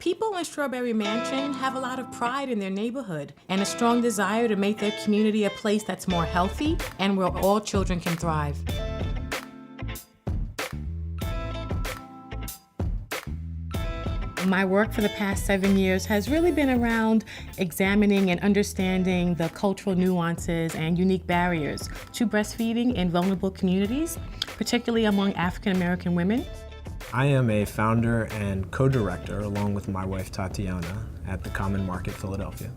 People in Strawberry Mansion have a lot of pride in their neighborhood and a strong desire to make their community a place that's more healthy and where all children can thrive. My work for the past 7 years has really been around examining and understanding the cultural nuances and unique barriers to breastfeeding in vulnerable communities, particularly among African American women. I am a founder and co-director, along with my wife Tatiana, at the Common Market Philadelphia.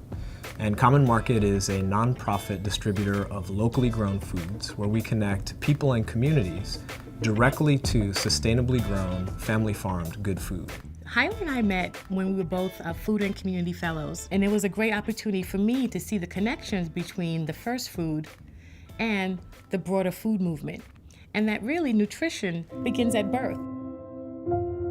And Common Market is a nonprofit distributor of locally grown foods where we connect people and communities directly to sustainably grown, family-farmed good food. HAILE and I met when we were both food and community fellows, and it was a great opportunity for me to see the connections between the first food and the broader food movement, and that really nutrition begins at birth.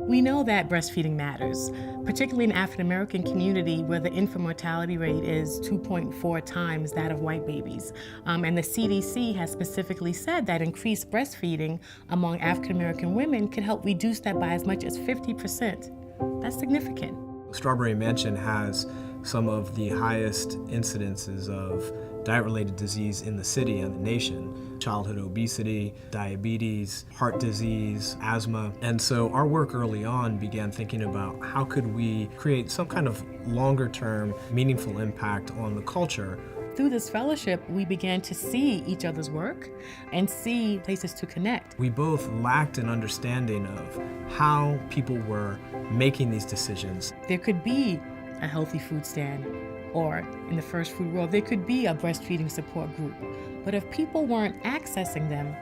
We know that breastfeeding matters, particularly in the African American community where the infant mortality rate is 2.4 times that of white babies. And the CDC has specifically said that increased breastfeeding among African American women could help reduce that by as much as 50%. That's significant. Strawberry Mansion has some of the highest incidences of diet-related disease in the city and the nation. Childhood obesity, diabetes, heart disease, asthma. And so our work early on began thinking about how could we create some kind of longer-term, meaningful impact on the culture. Through this fellowship, we began to see each other's work and see places to connect. We both lacked an understanding of how people were making these decisions. There could be a healthy food stand, or in the first food world, there could be a breastfeeding support group. But if people weren't accessing them,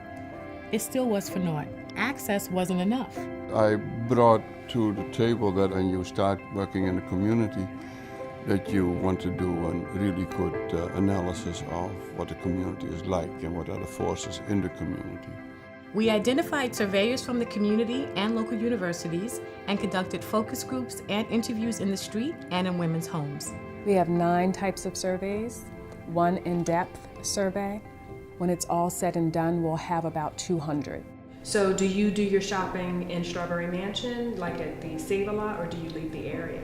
it still was for naught. Access wasn't enough. I brought to the table that when you start working in a community, that you want to do a really good analysis of what the community is like and what are the forces in the community. We identified surveyors from the community and local universities and conducted focus groups and interviews in the street and in women's homes. We have 9 types of surveys, 1 in-depth survey. When it's all said and done, we'll have about 200. So do you do your shopping in Strawberry Mansion, like at the Save-A-Lot, or do you leave the area?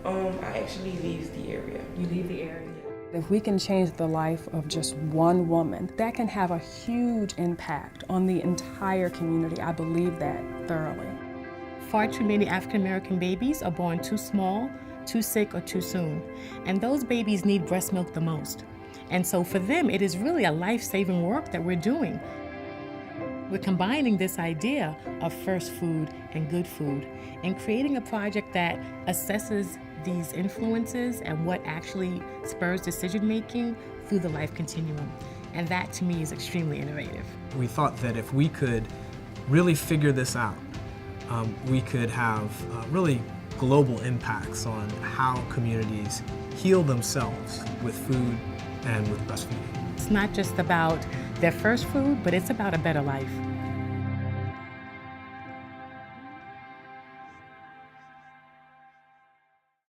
I actually leave the area. You leave the area. If we can change the life of just one woman, that can have a huge impact on the entire community. I believe that thoroughly. Far too many African American babies are born too small, too sick, or too soon. And those babies need breast milk the most. And so for them, it is really a life-saving work that we're doing. We're combining this idea of first food and good food and creating a project that assesses these influences and what actually spurs decision-making through the life continuum. And that, to me, is extremely innovative. We thought that if we could really figure this out, we could have really global impacts on how communities heal themselves with food and with breastfeeding. It's not just about their first food, but it's about a better life.